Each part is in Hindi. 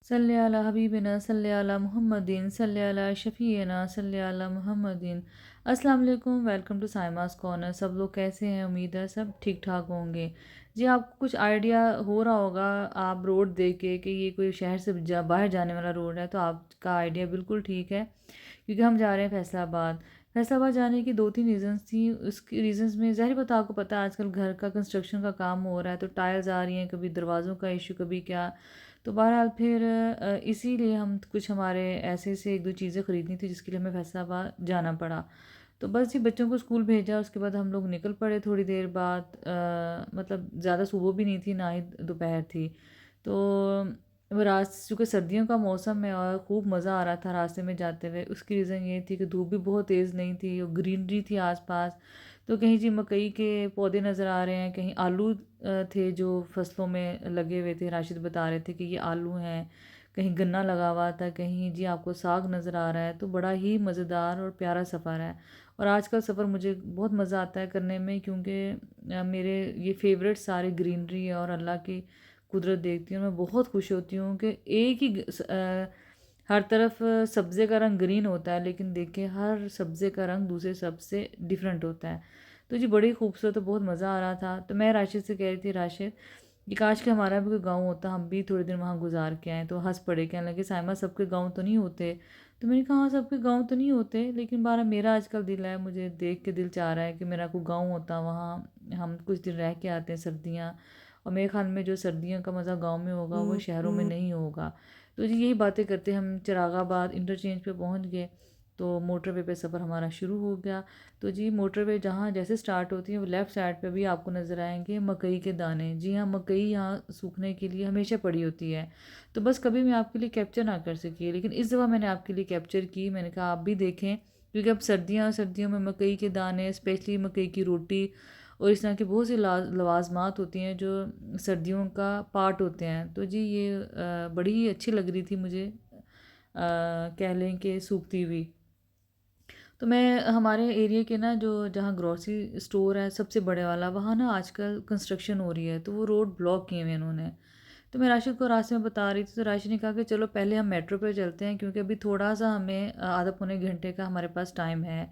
सल्ले अला हबीबिना सल्ले अला मुहम्मदिन सल्ले अला शफ़ीना सल्ले अला मुहम्मदिन। अस्सलाम वालेकुम, वेलकम टू साइमास कॉर्नर। सब लोग कैसे हैं? उम्मीद है सब ठीक ठाक होंगे। जी, आपको कुछ आइडिया हो रहा होगा आप रोड देख के कि ये कोई शहर से बाहर जाने वाला रोड है, तो आपका आइडिया बिल्कुल ठीक है, क्योंकि हम जा रहे हैं फैसलाबाद। फैसलाबाद जाने की दो तीन रीज़न्स थी। उसकी रीज़न्स में ज़ाहिर बात है, आपको पता है आजकल घर का कंस्ट्रक्शन का काम हो रहा है, तो टाइल्स आ रही हैं, कभी दरवाज़ों का इशू, कभी क्या। तो बहरहाल फिर इसीलिए हम कुछ हमारे ऐसे से एक दो चीज़ें ख़रीदनी थी जिसके लिए हमें फैसलाबाद जाना पड़ा। तो बस जी, बच्चों को स्कूल भेजा, उसके बाद हम लोग निकल पड़े। थोड़ी देर बाद मतलब ज़्यादा सुबह भी नहीं थी, ना ही दोपहर थी। तो वो चूँकि सर्दियों का मौसम है और खूब मज़ा आ रहा था रास्ते में जाते हुए। उसकी रीज़न ये थी कि धूप भी बहुत तेज़ नहीं थी और ग्रीनरी थी आसपास। तो कहीं जी मकई के पौधे नज़र आ रहे हैं, कहीं आलू थे जो फसलों में लगे हुए थे। राशिद बता रहे थे कि ये आलू हैं, कहीं गन्ना लगा हुआ था, कहीं जी आपको साग नज़र आ रहा है। तो बड़ा ही मज़ेदार और प्यारा सफ़र है। और आज का सफ़र मुझे बहुत मज़ा आता है करने में, क्योंकि मेरे ये फेवरेट सारे ग्रीनरी और अल्लाह की कुदरत देखती हूँ। मैं बहुत खुश होती हूँ कि एक ही हर तरफ सब्ज़े का रंग ग्रीन होता है, लेकिन देखिए हर सब्ज़े का रंग दूसरे सबसे डिफरेंट होता है। तो जी बड़ी खूबसूरत, तो बहुत मज़ा आ रहा था। तो मैं राशिद से कह रही थी, राशिद कि काश कि हमारा भी कोई गाँव होता, हम भी थोड़े दिन वहाँ गुजार के आएँ। तो हंस पड़े, कहने लगे साइमा सबके गाँव तो नहीं होते। तो मैंने कहा हाँ, सबके गाँव तो नहीं होते, लेकिन बारह मेरा आजकल दिल है, मुझे देख के दिल चाह रहा है कि मेरा कोई गाँव होता, वहाँ हम कुछ दिन रह के आते हैं सर्दियाँ। और मेरे ख्याल में जो सर्दियों का मज़ा गाँव में होगा वो शहरों में नहीं होगा। तो जी यही बातें करते हम चिरागाबाद इंटरचेंज पे पहुंच गए। तो मोटरवे पे सफ़र हमारा शुरू हो गया। तो जी मोटरवे जहाँ जैसे स्टार्ट होती है, वो लेफ़्ट साइड पे भी आपको नज़र आएंगे मकई के दाने। जी हाँ, मकई यहाँ सूखने के लिए हमेशा पड़ी होती है। तो बस कभी मैं आपके लिए कैप्चर ना कर सकी, लेकिन इस दफ़ा मैंने आपके लिए कैप्चर की। मैंने कहा आप भी देखें, क्योंकि अब सर्दियों में मकई के दाने, स्पेशली मकई की रोटी और इस तरह की बहुत सी लवाजमात होती हैं जो सर्दियों का पार्ट होते हैं। तो जी ये बड़ी ही अच्छी लग रही थी मुझे, कह लें कि सूखती हुई। तो मैं हमारे एरिया के ना, जो जहाँ ग्रॉसरी स्टोर है सबसे बड़े वाला, वहाँ ना आजकल कंस्ट्रक्शन हो रही है, तो वो रोड ब्लॉक किए हुए हैं उन्होंने। तो मैं राशिद को रास्ते में बता रही थी, तो राशिद ने कहा कि चलो पहले हम मेट्रो पे चलते हैं, क्योंकि अभी थोड़ा सा हमें आधा पौने घंटे का हमारे पास टाइम है।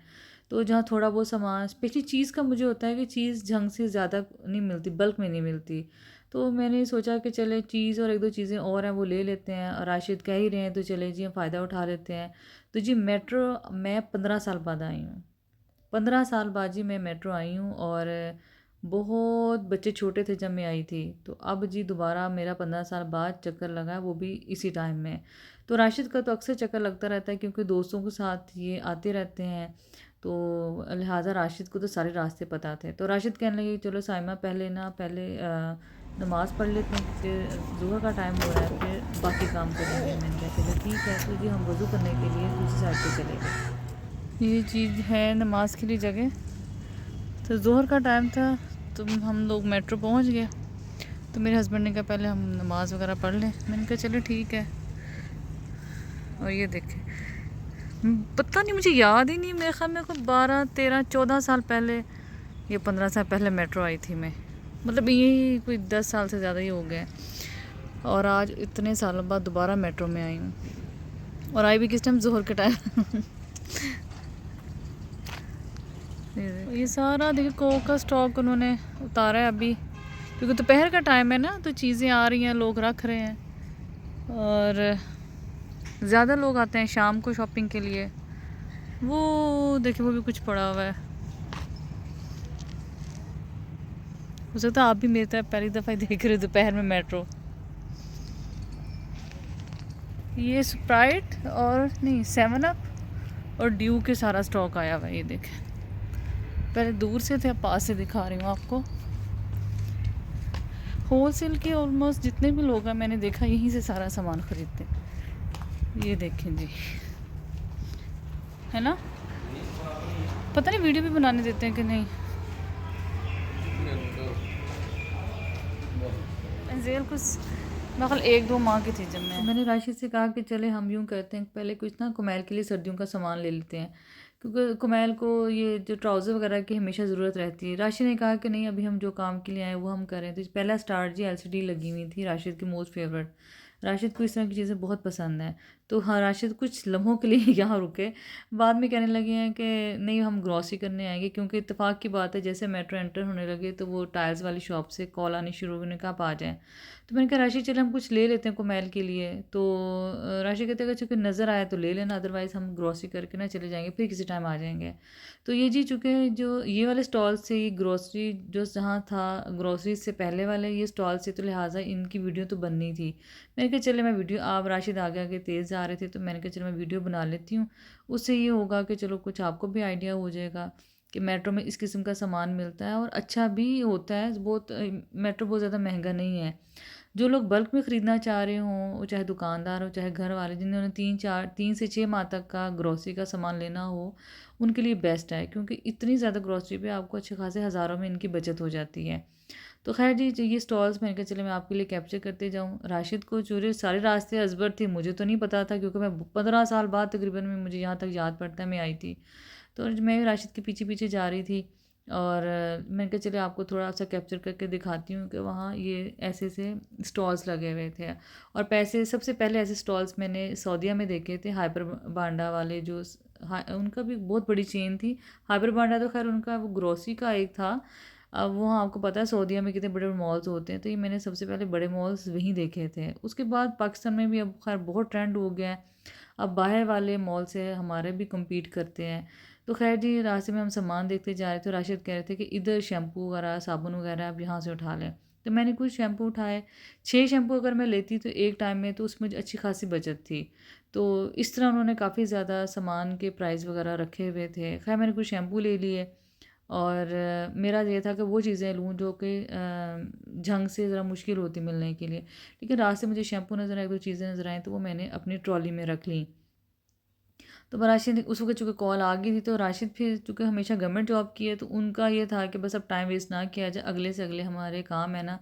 तो जहाँ थोड़ा बहुत सामान, स्पेशली चीज़ का मुझे होता है कि चीज़ ढंग से ज़्यादा नहीं मिलती, बल्क में नहीं मिलती। तो मैंने सोचा कि चले चीज़ और एक दो चीज़ें और हैं वो ले लेते हैं, और राशिद कह ही रहे हैं तो चले जी हम फ़ायदा उठा लेते हैं। तो जी मेट्रो मैं 15 साल बाद आई हूँ। 15 साल बाद जी मैं मेट्रो आई हूँ, और बहुत बच्चे छोटे थे जब मैं आई थी। तो अब जी दोबारा मेरा 15 साल बाद चक्कर लगा है, वो भी इसी टाइम में। तो राशिद का तो अक्सर चक्कर लगता रहता है, क्योंकि दोस्तों के साथ ये आते रहते हैं। तो लिहाजा राशिद को तो सारे रास्ते पता थे। तो राशिद कहने लगे चलो साइमा पहले नमाज़ पढ़ लेते हैं, क्योंकि ज़ोहर का टाइम हो रहा है, फिर बाकी काम करेंगे। मैंने कहा चलो ठीक है। तो जी हम वज़ू करने के लिए दूसरी साइड पे चले गए। ये चीज़ है नमाज के लिए जगह। तो ज़ोहर का टाइम था, तो हम लोग मेट्रो पहुंच गए। तो मेरे हस्बैंड ने कहा पहले हम नमाज़ वगैरह पढ़ लें। मैंने कहा चलो ठीक है। और ये देखें, पता नहीं, मुझे याद ही नहीं, मेरे ख्याल में को 12 13 14 साल पहले या 15 साल पहले मेट्रो आई थी मैं। मतलब यही कोई 10 साल से ज़्यादा ही हो गए। और आज इतने सालों बाद दोबारा मेट्रो में आई हूँ, और आई भी किस टाइम, ज़ोहर के टाइम। ये सारा देखिए कोक का स्टॉक उन्होंने उतारा है अभी, क्योंकि दोपहर का टाइम है ना, तो चीज़ें आ रही हैं, लोग रख रहे हैं। और ज़्यादा लोग आते हैं शाम को शॉपिंग के लिए। वो देखिए वो भी कुछ पड़ा हुआ है। हो सकता है आप भी मेरी तरह पहली दफ़ा ही देख रहे हो दोपहर में मेट्रो। ये स्प्राइट और नहीं 7 अप और ड्यू के सारा स्टॉक आया हुआ है। ये देखें, पहले दूर से थे, अब पास से दिखा रही हूँ आपको। होल सेल के ऑलमोस्ट जितने भी लोग हैं, मैंने देखा यहीं से सारा सामान ख़रीदते हैं। ये देखें जी, है ना, पता नहीं वीडियो भी बनाने देते हैं कि नहीं। जेल कुछ मतलब 1-2 माह की थी जब मैंने राशि से कहा कि चले हम यूँ करते हैं, पहले कुछ ना कुमैल के लिए सर्दियों का सामान ले लेते हैं, क्योंकि कुमैल को ये जो ट्राउज़र वगैरह की हमेशा ज़रूरत रहती है। राशि ने कहा कि नहीं, अभी हम जो काम के लिए आए वो हम करें। तो पहला स्टार्ट जी एलसीडी लगी हुई थी, राशिद की मोस्ट फेवरेट राशिद को इस तरह की चीज़ें बहुत पसंद हैं। तो हाँ, राशिद कुछ लम्हों के लिए यहाँ रुके, बाद में कहने लगे हैं कि नहीं हम ग्रॉसरी करने आएँगे, क्योंकि इत्तेफ़ाक की बात है जैसे मेट्रो एंटर होने लगे तो वो टाइल्स वाली शॉप से कॉल आनी शुरू हुई, उन्होंने कहा आप आ जाएँ। तो मैंने कहा राशिद चल हम कुछ ले लेते हैं कुमैल के लिए, तो राशिद कहते हैं चूँकि नज़र आया तो ले लेना, अदरवाइज़ हम ग्रॉसरी करके ना चले जाएँगे, फिर किसी टाइम आ जाएँगे। तो ये जी चूँकि जो ये वाले स्टॉल से ये ग्रॉसरी जो जहाँ था, ग्रॉसरी से पहले वाले ये स्टॉल से, तो लिहाजा इनकी वीडियो तो बननी थी। मैंने कहा चले मैं वीडियो, आप राशिद आगे आगे तेज़ जा रहे थे तो मैंने कहा चलो मैं वीडियो बना लेती हूँ। उससे ये होगा कि चलो कुछ आपको भी आइडिया हो जाएगा कि मेट्रो में इस किस्म का सामान मिलता है और अच्छा भी होता है। बहुत मेट्रो बहुत ज़्यादा महंगा नहीं है। जो लोग बल्क में ख़रीदना चाह रहे हों, वो चाहे दुकानदार हो चाहे घर वाले, जिन्होंने 3 से 6 माह तक का ग्रॉसरी का सामान लेना हो, उनके लिए बेस्ट है, क्योंकि इतनी ज़्यादा ग्रॉसरी पे आपको अच्छे खासे हज़ारों में इनकी बचत हो जाती है। तो ख़ैर जी, ये स्टॉल्स मैंने कहा चले मैं आपके लिए कैप्चर करते जाऊँ। राशिद को चूरे सारे रास्ते अज़बर थे, मुझे तो नहीं पता था, क्योंकि मैं 15 साल बाद तकरीबन में मुझे यहाँ तक याद पड़ता है मैं आई थी। तो मैं राशिद के पीछे-पीछे जा रही थी और मैंने कहा चलिए आपको थोड़ा-सा कैप्चर करके दिखाती हूँ कि वहाँ ये ऐसे-ऐसे स्टॉल्स लगे हुए थे। और पैसे सबसे पहले ऐसे स्टॉल्स मैंने सऊदीया में देखे थे, हाइपर बांडा वाले जो उनका भी बहुत बड़ी चेन थी। हाइपर बांडा तो ख़ैर उनका वो ग्रोसरी का एक था। अब वहाँ आपको पता है सऊदीया में कितने बड़े-बड़े मॉल्स होते हैं, तो ये मैंने सबसे पहले बड़े मॉल्स वहीं देखे थे। उसके बाद पाकिस्तान में भी अब ख़ैर बहुत ट्रेंड हो गया है। अब बाहर वाले मॉल से हमारे भी कम्पीट करते हैं। तो ख़ैर जी, रास्ते में हम सामान देखते जा रहे थे, तो राशिद कह रहे थे कि इधर शैम्पू वगैरह, साबुन वगैरह आप यहाँ से उठा लें। तो मैंने कुछ शैम्पू उठाए, 6 शैम्पू अगर मैं लेती तो एक टाइम में तो उसमें अच्छी खासी बचत थी। तो इस तरह उन्होंने काफ़ी ज़्यादा सामान के प्राइस वगैरह रखे हुए थे। ख़ैर मैंने कुछ शैम्पू ले लिए और मेरा ये था कि वो चीज़ें लूँ जो कि झंग से ज़रा मुश्किल होती मिलने के लिए। लेकिन रास्ते में मुझे शैम्पू नज़र आए, 2 चीज़ें नज़र आईं, तो वो मैंने अपनी ट्रॉली में रख लीं। तो राशिद उस वक़्त चूँकि कॉल आ गई थी, तो राशिद फिर चूँकि हमेशा गवर्नमेंट जॉब की है, तो उनका ये था कि बस अब टाइम वेस्ट ना किया जाए, अगले से अगले हमारे काम है ना,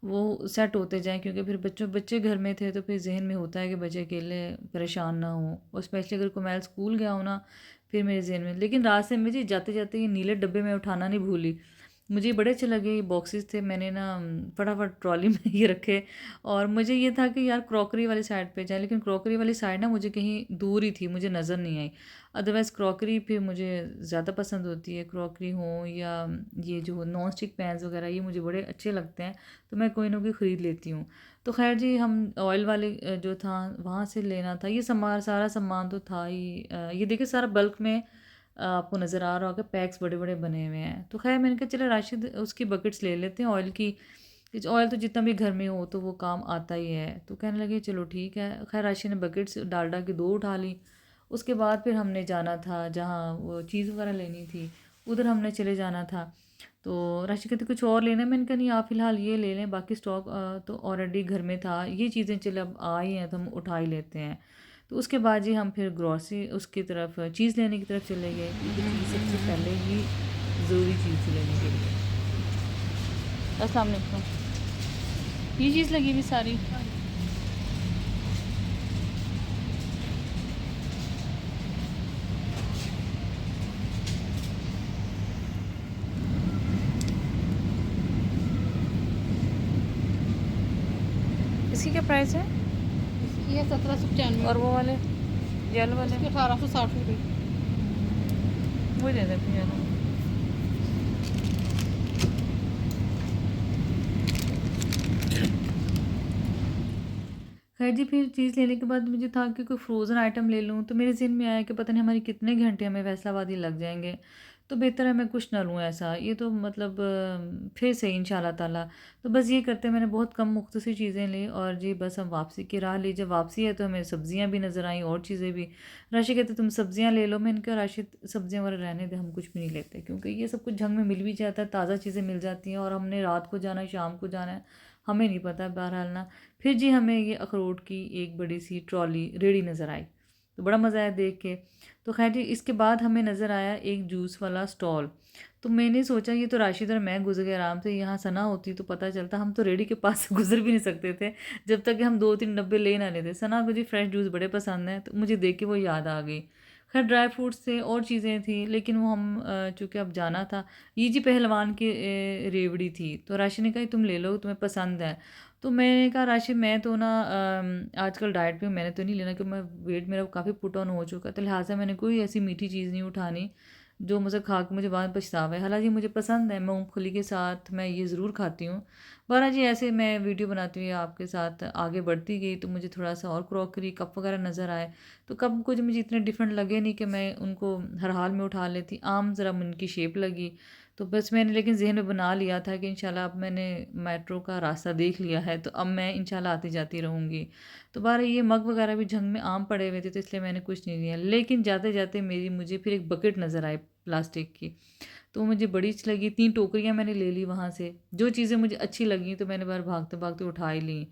वो सेट होते जाएँ, क्योंकि फिर बच्चे घर में थे, तो फिर ज़हन में होता है कि बच्चे अकेले परेशान ना हों, और स्पेशली अगर कुमैल स्कूल गया हो ना, फिर मेरे ज़हन में। लेकिन रास्ते में जी जाते-जाते ये नीले डब्बे मैं उठाना नहीं भूली। मुझे बड़े अच्छे लगे ये बॉक्सेस थे, मैंने ना फटाफट ट्रॉली में ये रखे। और मुझे ये था कि यार क्रॉकरी वाली साइड पे जाए, लेकिन क्रॉकरी वाली साइड ना मुझे कहीं दूर ही थी, मुझे नज़र नहीं आई। अदरवाइज़ क्रॉकरी फिर मुझे ज़्यादा पसंद होती है, क्रॉकरी हो या ये जो नॉन स्टिक पैन्स वगैरह, ये मुझे बड़े अच्छे लगते हैं, तो मैं कोई ना कोई ख़रीद लेती हूँ। तो ख़ैर जी, हम ऑयल वाले जो था वहाँ से लेना था, ये सारा सामान तो था ही। ये देखिए सारा बल्क में आपको नज़र आ रहा होगा, पैक्स बड़े-बड़े बने हुए हैं। तो ख़ैर मैंने कहा चलो राशिद उसकी बकेट्स ले लेते हैं ऑयल की, ऑयल तो जितना भी घर में हो तो वो काम आता ही है। तो कहने लगे चलो ठीक है। ख़ैर राशिद ने बकेट्स डालडा की 2 उठा ली। उसके बाद फिर हमने जाना था जहाँ वो चीज़ वगैरह लेनी थी, उधर हमने चले जाना था। तो राशिद कहते कुछ और लेना है? मैंने कहा नहीं आप फ़िलहाल ये ले लें, बाकी स्टॉक तो ऑलरेडी घर में था। ये चीज़ें चलो अब आ ही हैं तो हम उठा ही लेते हैं। तो उसके बाद जी हम फिर ग्रॉसरी उसकी तरफ, चीज़ लेने की तरफ चले गए, क्योंकि चीज़ सबसे पहले ही ज़रूरी चीज़ थी लेने के लिए। अस्सलाम वालेकुम। ये चीज़ लगी हुई सारी। इसकी क्या प्राइस है? इसकी है 1795 और वो वाले येलो वाले? इसके 1860 रुपये। वो दे देते हैं येलो। खैर जी, फिर चीज़ लेने के बाद मुझे था कि कोई फ़्रोज़न आइटम ले लूँ, तो मेरे ज़हन में आया कि पता नहीं हमारे कितने घंटे हमें फैसलाबाद ही लग जाएँगे, तो बेहतर है मैं कुछ ना लूँ ऐसा। ये तो मतलब फिर से इंशाअल्लाह ताला। तो बस ये करते मैंने बहुत कम मुख्तसर चीज़ें ली और जी बस हम वापसी की राह ली। जब वापसी है तो हमें सब्ज़ियाँ भी नज़र आईं और चीज़ें भी। राशिद कहते तुम सब्ज़ियाँ ले लो। मैंने कहा राशिद सब्ज़ियाँ वगैरह रहने दे, हम कुछ भी नहीं लेते, क्योंकि ये सब कुछ झंग में मिल भी जाता है, ताज़ा चीज़ें मिल जाती हैं, और हमने रात को जाना है शाम को जाना है, हमें नहीं पता बहरहाल ना। फिर जी हमें ये अखरोट की एक बड़ी सी ट्रॉली रेडी नज़र आई, तो बड़ा मज़ा आया देख के। तो खैर जी, इसके बाद हमें नज़र आया एक जूस वाला स्टॉल। तो मैंने सोचा ये तो राशिद और मैं गुजर गए आराम से, यहाँ सना होती तो पता चलता, हम तो रेडी के पास से गुजर भी नहीं सकते थे जब तक कि हम 2-3 डब्बे ले ना लेते। सना को जी फ्रेश जूस बड़े पसंद हैं, तो मुझे देख के वो याद आ गई। खैर ड्राई फ्रूट्स थे और चीज़ें थी, लेकिन वो हम चूँकि अब जाना था। ये जी पहलवान की रेवड़ी थी, तो राशिद ने कहा तुम ले लो, तुम्हें पसंद है। तो मैंने कहा राशिद मैं तो ना आजकल डाइट पे हूँ, मैंने तो नहीं लेना क्योंकि मैं वेट मेरा काफ़ी पुट ऑन हो चुका है, तो लिहाजा मैंने कोई ऐसी मीठी चीज़ नहीं उठानी जो मुझे खा के मुझे बाद में पछतावा है। हालांकि मुझे पसंद है, मैं मूँगफली के साथ मैं ये ज़रूर खाती हूँ। बहरहाल जी ऐसे मैं वीडियो बनाती हुई आपके साथ आगे बढ़ती गई तो मुझे थोड़ा सा और क्रॉकरी कप वगैरह नज़र आए, तो कप कुछ मुझे इतने डिफरेंट लगे नहीं कि मैं उनको हर हाल में उठा लेती, आम ज़रा उनकी शेप लगी। तो बस मैंने लेकिन ज़हन में बना लिया था कि इंशाल्लाह अब मैंने मेट्रो का रास्ता देख लिया है तो अब मैं इंशाल्लाह आती जाती रहूँगी। तो बहरहाल ये मग वगैरह भी झंग में आम पड़े हुए थे तो इसलिए मैंने कुछ नहीं लिया। लेकिन जाते-जाते मुझे फिर एक बकेट नज़र आई प्लास्टिक की, तो मुझे बड़ी अच्छी लगी, 3 टोकरियाँ मैंने ले ली वहाँ से। जो चीज़ें मुझे अच्छी लगी तो मैंने बाहर भागते-भागते उठा ही ली।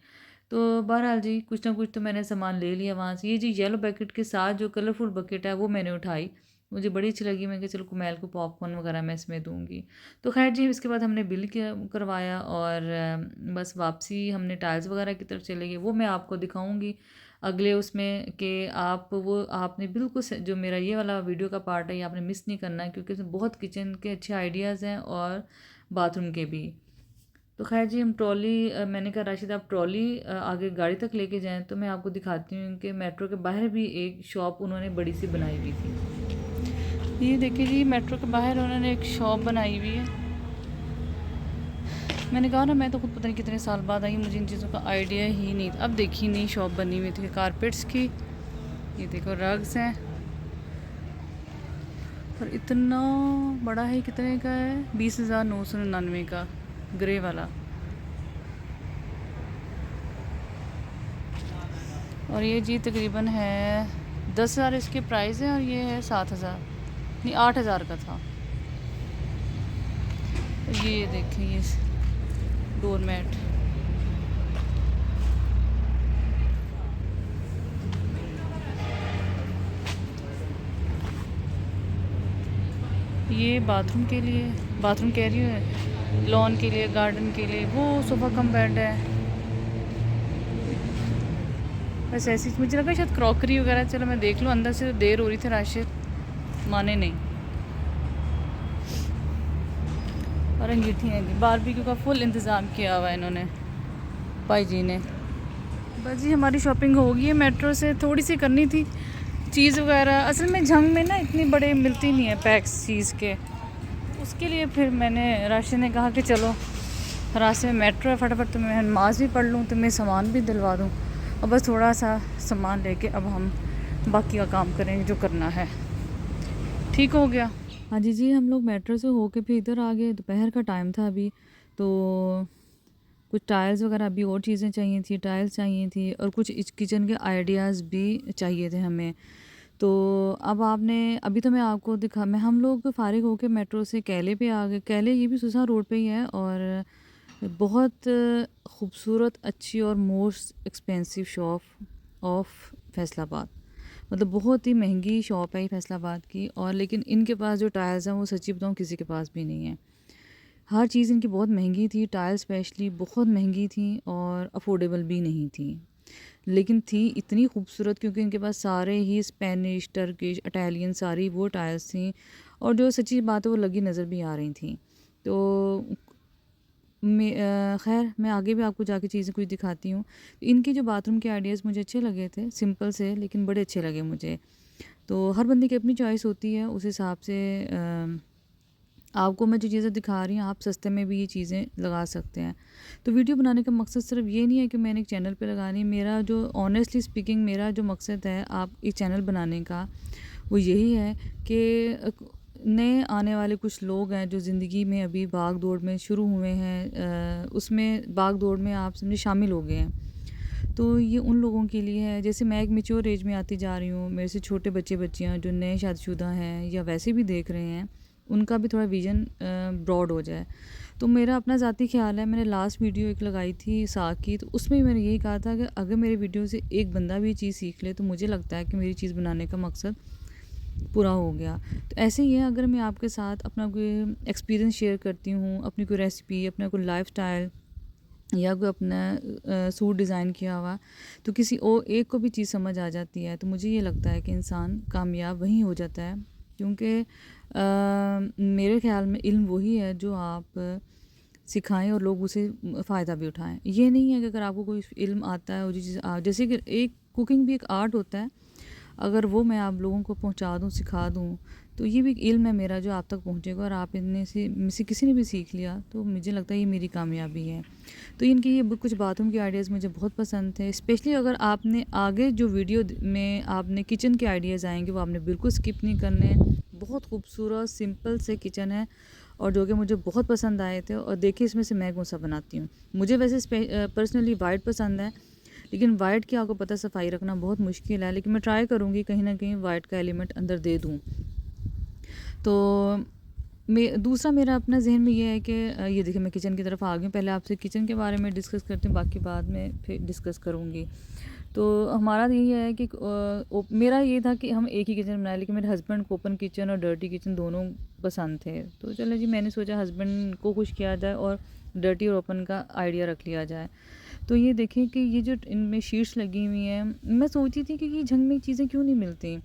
तो बहरहाल जी कुछ ना कुछ तो मैंने सामान ले लिया वहाँ से। ये जो येलो बकेट के साथ जो कलरफुल बकेट है वो मैंने उठाई। मुझे बड़ी अच्छी लगी, मैं कहा चलो कुमैल को पॉपकॉर्न वगैरह मैं इसमें दूँगी। तो ख़ैर जी इसके बाद हमने बिल किया करवाया और बस वापसी हमने टाइल्स वगैरह की तरफ चले गए। वो मैं आपको दिखाऊँगी अगले उसमें कि आप वो आपने बिल्कुल जो मेरा ये वाला वीडियो का पार्ट है ये आपने मिस नहीं करना है क्योंकि इसमें बहुत किचन के अच्छे आइडियाज़ हैं और बाथरूम के भी। तो ख़ैर जी हम ट्रॉली मैंने कहा राशिद आप ट्रॉली आगे गाड़ी तक लेके जाएँ, तो मैं आपको दिखाती हूँ कि मेट्रो के बाहर भी एक शॉप उन्होंने बड़ी सी बनाई हुई थी। ये देखिए जी मेट्रो के बाहर उन्होंने एक शॉप बनाई हुई है। मैंने कहा ना मैं तो खुद पता नहीं कितने साल बाद आई, मुझे इन चीज़ों का आइडिया ही नहीं था। अब देखी नई शॉप बनी हुई थी कारपेट्स की, ये देखो रग्स हैं और इतना बड़ा है, कितने का है 20,999 का ग्रे वाला। और ये जी तकरीबन है 10,000 इसके प्राइस है और ये है 7,000 नहीं 8,000 का था। ये देखें ये डोरमेट, ये बाथरूम के लिए, बाथरूम कह रही हूँ लॉन के लिए, गार्डन के लिए। वो सोफ़ा कम बेड है। बस ऐसी मुझे लगा शायद क्रॉकरी वगैरह, चलो मैं देख लूँ। अंदर से तो देर हो रही थी, राशिद माने नहीं। और अंगीठियाँ भी, बारबेक्यू का फुल इंतज़ाम किया हुआ है इन्होंने भाई जी ने। बस जी हमारी शॉपिंग हो गई है। मेट्रो से थोड़ी सी करनी थी चीज़ वगैरह, असल में झंग में ना इतनी बड़े मिलती नहीं है पैक्स चीज़ के, उसके लिए फिर मैंने राशिद ने कहा कि चलो रास्ते में मेट्रो है, फटाफट तो मैं नमाज़ भी पढ़ लूँ तो मैं सामान भी दिलवा दूँ और बस थोड़ा सा सामान लेके अब हम बाकी का काम करेंगे जो करना है। ठीक हो गया। हाँ जी जी हम लोग मेट्रो से होके फिर इधर आ गए, दोपहर का टाइम था अभी, तो कुछ टाइल्स वगैरह अभी और चीज़ें चाहिए थी, टाइल्स चाहिए थी और कुछ किचन के आइडियाज़ भी चाहिए थे हमें। तो अब आपने अभी तो मैं आपको दिखा मैं हम लोग फ़ारिग होके मेट्रो से कैले पे आ गए। कैले ये भी सुसा रोड पे ही है और बहुत खूबसूरत, अच्छी और most expensive shop of Faisalabad. मतलब बहुत ही महंगी शॉप है ये फैसलाबाद की, और लेकिन इनके पास जो टाइल्स हैं वो सच्ची बताऊँ किसी के पास भी नहीं है। हर चीज़ इनकी बहुत महंगी थी, टाइल स्पेशली बहुत महंगी थी और अफोर्डेबल भी नहीं थी, लेकिन थी इतनी खूबसूरत क्योंकि इनके पास सारे ही स्पेनिश, टर्किश, इटालियन सारी वो टाइल्स थी और जो सच्ची बात है वो लगी नज़र भी आ रही थी। तो खैर मैं आगे भी आपको जाके चीज़ें कुछ दिखाती हूँ। इनके जो बाथरूम के आइडियाज़ मुझे अच्छे लगे थे, सिंपल से लेकिन बड़े अच्छे लगे मुझे। तो हर बंदे की अपनी चॉइस होती है, उस हिसाब से आपको मैं जो चीज़ें दिखा रही हूँ आप सस्ते में भी ये चीज़ें लगा सकते हैं। तो वीडियो बनाने का मकसद सिर्फ ये नहीं है कि मैंने एक चैनल पे लगानी, मेरा जो ऑनेस्टली स्पीकिंग मेरा जो मकसद है आप एक चैनल बनाने का वो यही है कि नए आने वाले कुछ लोग हैं जो ज़िंदगी में अभी भाग दौड़ में शुरू हुए हैं, उसमें भाग दौड़ में आप समझे शामिल हो गए हैं। तो ये उन लोगों के लिए है, जैसे मैं एक मैच्योर एज में आती जा रही हूँ, मेरे से छोटे बच्चे बच्चियाँ जो नए शादीशुदा हैं या वैसे भी देख रहे हैं, उनका भी थोड़ा विज़न ब्रॉड हो जाए। तो मेरा अपना ज़ाती ख्याल है, मैंने लास्ट वीडियो एक लगाई थी साग की, तो उसमें मैंने यही कहा था कि अगर मेरे वीडियो से एक बंदा भी चीज़ सीख ले तो मुझे लगता है कि मेरी चीज़ बनाने का मकसद पूरा हो गया। तो ऐसे ही है, अगर मैं आपके साथ अपना कोई एक्सपीरियंस शेयर करती हूँ, अपनी कोई रेसिपी, अपना कोई लाइफ़स्टाइल या कोई अपना सूट डिज़ाइन किया हुआ, तो किसी और एक को भी चीज़ समझ आ जाती है, तो मुझे ये लगता है कि इंसान कामयाब वहीं हो जाता है। क्योंकि मेरे ख़्याल में इल्म वही है जो आप सिखाएं और लोग उसे फ़ायदा भी उठाएं। ये नहीं है कि अगर आपको कोई इल्म आता है और जो चीज़ जैसे कि एक कुकिंग भी एक आर्ट होता है, अगर वो मैं आप लोगों को पहुंचा दूं, सिखा दूं, तो ये भी एक इल्म है मेरा जो आप तक पहुंचेगा, और आप इनमें से किसी ने भी सीख लिया तो मुझे लगता है ये मेरी कामयाबी है। तो इनकी ये कुछ बाथरूम के आइडियाज़ मुझे बहुत पसंद थे। स्पेशली अगर आपने आगे जो वीडियो में आपने किचन के आइडियाज़ आएंगे वो आपने बिल्कुल स्किप नहीं करने हैं। बहुत खूबसूरत सिंपल से किचन है और जो कि मुझे बहुत पसंद आए थे। और देखिए इसमें से मैं कौन सा बनाती हूँ। मुझे वैसे पर्सनली वाइट पसंद है, लेकिन वाइट की आपको पता सफाई रखना बहुत मुश्किल है, लेकिन मैं ट्राई करूँगी कहीं ना कहीं वाइट का एलिमेंट अंदर दे दूँ। तो दूसरा मेरा अपना जहन में ये है कि ये देखिए मैं किचन की तरफ आ गई हूँ। पहले आपसे किचन के बारे में डिस्कस करती हूँ, बाकी बाद में फिर डिस्कस करूँगी। तो हमारा यही है कि मेरा ये था कि हम एक ही किचन बनाए, लेकिन मेरे हस्बैंड को ओपन किचन और डर्टी किचन दोनों पसंद थे। तो चलो जी, मैंने सोचा हस्बैंड को खुश किया जाए और डर्टी और ओपन का आइडिया रख लिया जाए। तो ये देखें कि ये जो इनमें शीट्स लगी हुई हैं, मैं सोची थी कि ये झंग में चीज़ें क्यों नहीं मिलती।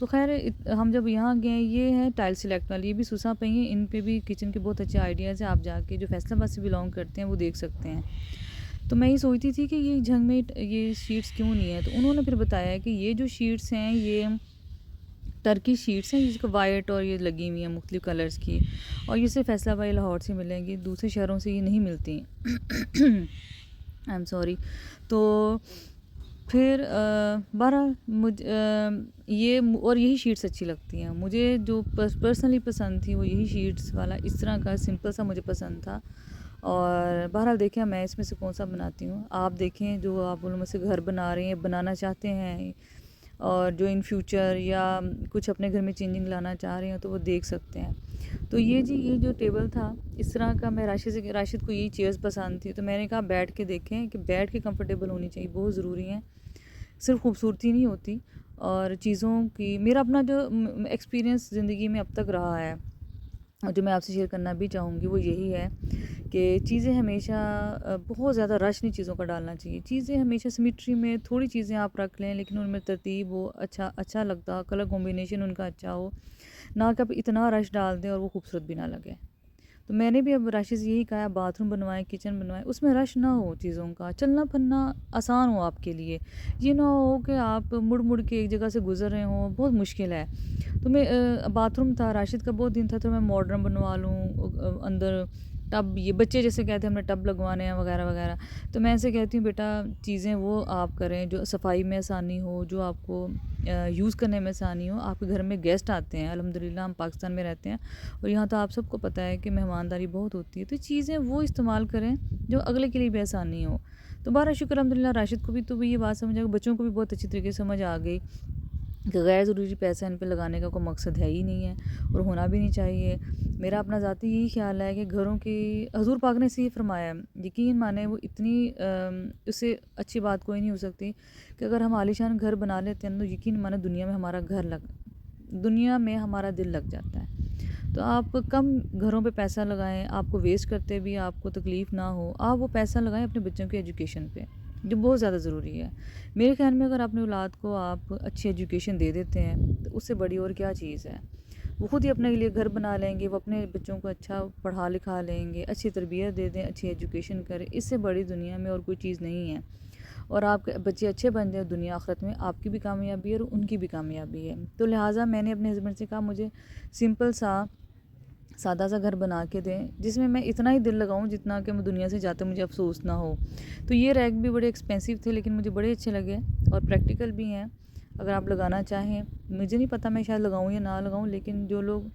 तो खैर हम जब यहाँ गए, ये है टाइल सिलेक्ट वाली, ये भी सुसा पई हैं, इन पे भी किचन के बहुत अच्छे आइडियाज़ हैं। आप जाके जो फैसलाबाद से बिलोंग करते हैं वो देख सकते हैं। तो मैं ये सोचती थी कि ये झंग में ये शीट्स क्यों नहीं है। तो उन्होंने फिर बताया कि ये जो शीट्स हैं ये टर्की शीट्स हैं, जिसको वाइट और ये लगी हुई हैं मुख्तलिफ कलर्स की, और ये सिर्फ फैसलाबाद लाहौर से मिलेंगी, दूसरे शहरों से ये नहीं मिलती। I am sorry. तो फिर बहरहाल ये और यही शीट्स अच्छी लगती हैं मुझे। जो पर्सनली पसंद थी वो यही शीट्स वाला, इस तरह का सिंपल सा मुझे पसंद था। और बहरहाल देखें मैं इसमें से कौन सा बनाती हूँ। आप देखें जो आप उनमें से घर बना रहे हैं, बनाना चाहते हैं, और जो इन फ्यूचर या कुछ अपने घर में चेंजिंग लाना चाह रहे हैं तो वो देख सकते हैं। तो ये जी, ये जो टेबल था इस तरह का, मैं राशिद को यही चेयर्स पसंद थी, तो मैंने कहा बैठ के देखें कि बैठ के कंफर्टेबल होनी चाहिए, बहुत ज़रूरी है। सिर्फ खूबसूरती नहीं होती, और चीज़ों की मेरा अपना जो एक्सपीरियंस ज़िंदगी में अब तक रहा है और जो मैं आपसे शेयर करना भी चाहूँगी वो यही है कि चीज़ें हमेशा बहुत ज़्यादा रश नहीं चीज़ों का डालना चाहिए। चीज़ें हमेशा सिमेट्री में, थोड़ी चीज़ें आप रख लें लेकिन उनमें तरतीब हो, अच्छा लगता, कलर कॉम्बिनेशन उनका अच्छा हो, ना कि आप इतना रश डाल दें और वो खूबसूरत भी ना लगे। तो मैंने भी अब राशि से यही कहा, बाथरूम बनवाएं, किचन बनवाएं, उसमें रश ना हो, चीज़ों का चलना फिरना आसान हो आपके लिए। ये ना हो कि आप मुड़ मुड़ के एक जगह से गुजर रहे हों, बहुत मुश्किल है। तो मैं बाथरूम था, राशिद का बहुत दिन था, तो मैं मॉडर्न बनवा लूँ, अंदर टब, ये बच्चे जैसे कहते हैं हमने टब लगवाने हैं वगैरह वगैरह। तो मैं ऐसे कहती हूँ बेटा चीज़ें वो आप करें जो सफाई में आसानी हो, जो आपको यूज़ करने में आसानी हो। आपके घर में गेस्ट आते हैं, अल्हम्दुलिल्लाह हम पाकिस्तान में रहते हैं और यहाँ तो आप सबको पता है कि मेहमानदारी बहुत होती है, तो चीज़ें वो इस्तेमाल करें जो अगले के लिए भी आसानी हो। तो बारह शुक्र अल्हम्दुलिल्लाह राशिद को भी तो भी ये बात समझ आ गई, बच्चों को भी बहुत अच्छी तरीके से समझ आ गई कि गैर ज़रूरी पैसा इन पे लगाने का कोई मकसद है ही नहीं है और होना भी नहीं चाहिए। मेरा अपना ज़ाती यही ख्याल है कि घरों की, हजूर पाक ने से ये फरमाया है, यकीन माने वो इतनी उससे अच्छी बात कोई नहीं हो सकती कि अगर हम आलीशान घर बना लेते हैं तो यकीन माने दुनिया में हमारा दिल लग जाता है। तो आप कम घरों पे पैसा लगाएं, आपको वेस्ट करते भी आपको तकलीफ़ ना हो, आप वो पैसा लगाएं अपने बच्चों के एजुकेशन पे, जो बहुत ज़्यादा ज़रूरी है। मेरे ख्याल में अगर अपनी औलाद को आप अच्छी एजुकेशन दे देते हैं तो उससे बड़ी और क्या चीज़ है। वो खुद ही अपने लिए घर बना लेंगे, वो अपने बच्चों को अच्छा पढ़ा लिखा लेंगे, अच्छी तरबियत दे दें, अच्छी एजुकेशन करें, इससे बड़ी दुनिया में और कोई चीज़ नहीं है। और आपके बच्चे अच्छे बन जाए, दुनिया आखिरत में आपकी भी कामयाबी है और उनकी भी कामयाबी है। तो लिहाजा मैंने अपने हस्बैंड से कहा मुझे सिंपल सा सादा सा घर बना के दें जिसमें मैं इतना ही दिल लगाऊं जितना कि मैं दुनिया से जाते मुझे अफसोस ना हो। तो ये रैक भी बड़े एक्सपेंसिव थे लेकिन मुझे बड़े अच्छे लगे और प्रैक्टिकल भी हैं। अगर आप लगाना चाहें, मुझे नहीं पता मैं शायद लगाऊं या ना लगाऊं, लेकिन जो लोग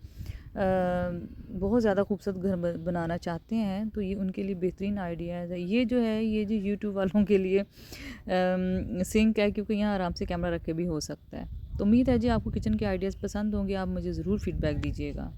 बहुत ज़्यादा खूबसूरत घर बनाना चाहते हैं तो ये उनके लिए बेहतरीन आइडियाज़ है। ये जो है, ये जो यूट्यूब वालों के लिए सिंक है, क्योंकि यहाँ आराम से कैमरा रख के भी हो सकता है। तो उम्मीद है जी आपको किचन के आइडियाज़ पसंद होंगे, आप मुझे ज़रूर फीडबैक दीजिएगा।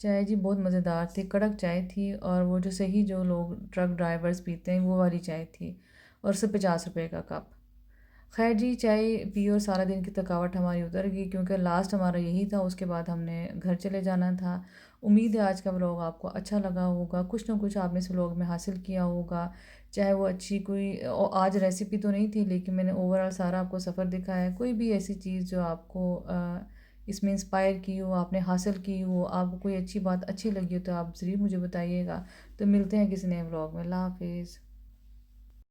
चाय जी बहुत मज़ेदार थी, कड़क चाय थी और वो जो सही जो लोग ट्रक ड्राइवर्स पीते हैं वो वाली चाय थी और सिर्फ 50 रुपए का कप। खैर जी चाय पी और सारा दिन की थकावट हमारी उतर गई क्योंकि लास्ट हमारा यही था, उसके बाद हमने घर चले जाना था। उम्मीद है आज का व्लॉग आपको अच्छा लगा होगा, कुछ ना कुछ आपने इस व्लॉग में हासिल किया होगा। चाहे वो अच्छी कोई आज रेसिपी तो नहीं थी लेकिन मैंने ओवरऑल सारा आपको सफ़र दिखाया है। कोई भी ऐसी चीज़ जो आपको इसमें इंस्पायर की हो, आपने हासिल की हो, आपको कोई अच्छी बात अच्छी लगी हो तो आप ज़रूर मुझे बताइएगा। तो मिलते हैं किसी नए व्लॉग में। अल्लाह हाफिज़।